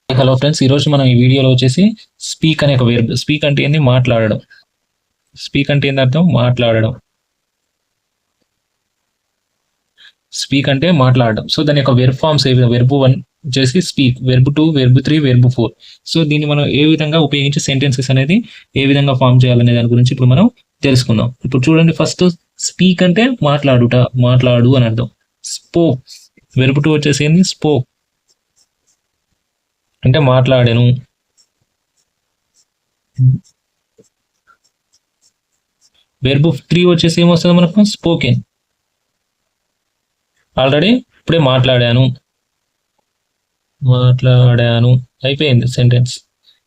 Hello friends, ఈరోజు మనం ఈ వీడియోలో వచ్చేసి స్పీక్ అనే ఒక వెర్బ్. స్పీక్ అంటే ఏంది? మాట్లాడడం. స్పీక్ అంటే ఏంది అర్థం? మాట్లాడడం. స్పీక్ అంటే మాట్లాడడం. సో దాని యొక్క వెర్బ్ ఫార్మ్స్ ఏ విధంగా? వెర్బ్ 1 వచ్చేసి speak, verb 2 verb 3 verb 4. So దీన్ని మనం ఏ విధంగా ఉపయోగించి సెంటెన్సెస్ అనేది ఏ విధంగా ఫామ్ చేయాలనే దాని గురించి ఇప్పుడు మనం తెలుసుకుందాం. ఇప్పుడు చూడండి, ఫస్ట్ స్పీక్ అంటే మాట్లాడుట, మాట్లాడు అని అర్థం. స్పోక్, వెర్బ్ 2 వచ్చేసి ఏంది? స్పోక్ అంటే మాట్లాడాను. వెర్బ్ 3 వచ్చేసి ఏమొస్తుంది మనకు? స్పోకెన్, ఆల్రెడీ ఇప్పుడే మాట్లాడాను, మాట్లాడాను అయిపోయింది సెంటెన్స్.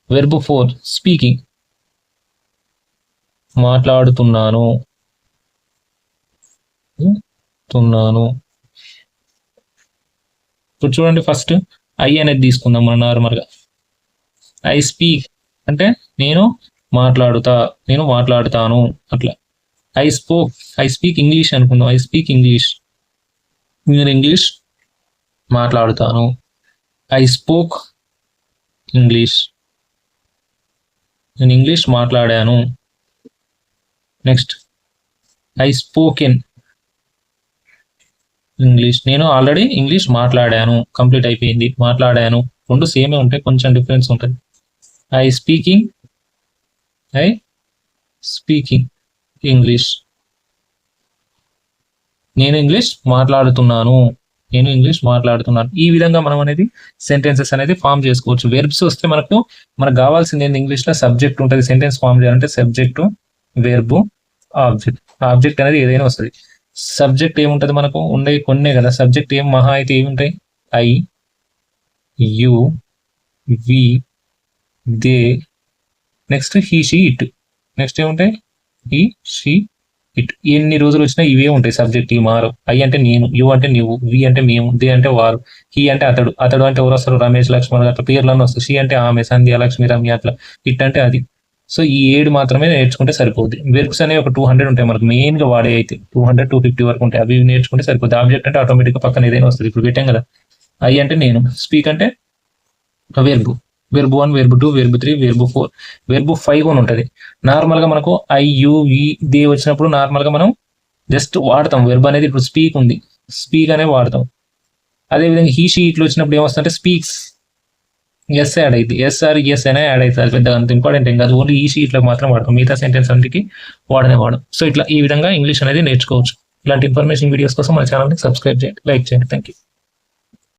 వెర్బ్ 4 స్పీకింగ్, మాట్లాడుతున్నాను, తున్నాను. ఇప్పుడు చూడండి, ఫస్ట్ ఐ అనేది తీసుకుందాం మనం నార్మల్గా. ఐ స్పీక్ అంటే నేను మాట్లాడుతా, నేను మాట్లాడుతాను అట్లా. I spoke, I speak English అనుకుందాం. ఐ స్పీక్ ఇంగ్లీష్, నేను ఇంగ్లీష్ మాట్లాడుతాను. ఐ స్పోక్ ఇంగ్లీష్, నేను ఇంగ్లీష్ మాట్లాడాను. నెక్స్ట్ ఐ స్పోకెన్ ఇంగ్లీష్, నేను ఆల్రెడీ ఇంగ్లీష్ మాట్లాడాను, కంప్లీట్ అయిపోయింది, మాట్లాడాను. రెండు సేమే ఉంటాయి, కొంచెం డిఫరెన్స్ ఉంటుంది. I speaking, I speaking English, నేను ఇంగ్లీష్ మాట్లాడుతున్నాను, నేను ఇంగ్లీష్ మాట్లాడుతున్నాను. ఈ విధంగా మనం అనేది సెంటెన్సెస్ అనేది ఫామ్ చేసుకోవచ్చు. వెర్బ్స్ వస్తే మనకు కావాల్సింది ఏంది? ఇంగ్లీష్లో సబ్జెక్ట్ ఉంటుంది. సెంటెన్స్ ఫామ్ చేయాలంటే సబ్జెక్టు, వెర్బు, ఆబ్జెక్ట్. ఆబ్జెక్ట్ అనేది ఏదైనా వస్తుంది. సబ్జెక్ట్ ఏముంటుంది మనకు? ఉండే కొన్నే కదా సబ్జెక్ట్. ఏం మహా అయితే ఏముంటాయి? I, you, we, they, next he, she, it. Next ఏముంటాయి? He, she, it. ఎన్ని రోజులు వచ్చినా ఇవే ఉంటాయి సబ్జెక్ట్, ఈ మారు. ఐ అంటే నేను, యు అంటే నువ్వు, వి అంటే మేము, దే అంటే వారు, హీ అంటే అతడు. అతడు అంటే ఎవరు వస్తారు? రమేష్, లక్ష్మణ్ అట్లా పేర్లను వస్తాయి. షీ అంటే ఆమె, సంధ్య, లక్ష్మి, రమ్య అట్లా. ఇట్ అంటే అది. సో ఈ 7 మాత్రమే నేర్చుకుంటే సరిపోద్ది. వెర్బ్స్ అనేవి ఒక 200 ఉంటాయి మనకు, మెయిన్ గా వాడే అయితే 200 250 వరకు ఉంటాయి. అవి నేర్చుకుంటే సరిపోద్ది. ఆబ్జెక్ట్ అంటే ఆటోమేటిక్ గా పక్కన ఏదైనా వస్తుంది. ఇప్పుడు పెట్టాం కదా, ఐ అంటే నేను, స్పీక్ అంటే verb, verb 1 verb 2 verb 3 verb 4. Verb 5 అని ఉంటుంది. నార్మల్ గా మనకు ఐ, యు, వి, దే వచ్చినప్పుడు నార్మల్ గా మనం జస్ట్ వాడతాం వెర్బ్ అనేది. ఇప్పుడు స్పీక్ ఉంది, స్పీక్ అనే వాడతాం. అదేవిధంగా హీ, షీ, ఇట్లు వచ్చినప్పుడు ఏమొస్తుందంటే స్పీక్స్, ఎస్ యాడ్ అయింది. ఎస్ ఆర్ ఎస్ అయినా యాడ్ అవుతుంది. పెద్దగా అంత ఇంపార్టెంట్ ఏం కాదు. ఓన్లీ ఈ షీట్లో మాత్రం వాడతాం, మిగతా సెంటెన్స్ అన్నిటికీ వాడనే వాడడం. సో ఇట్లా ఈ విధంగా ఇంగ్లీష్ అనేది నేర్చుకోవచ్చు. ఇలాంటి ఇన్ఫర్మేషన్ వీడియోస్ కోసం మన ఛానల్ని సబ్స్క్రైబ్ చేయండి, లైక్ చేయండి. Thank you.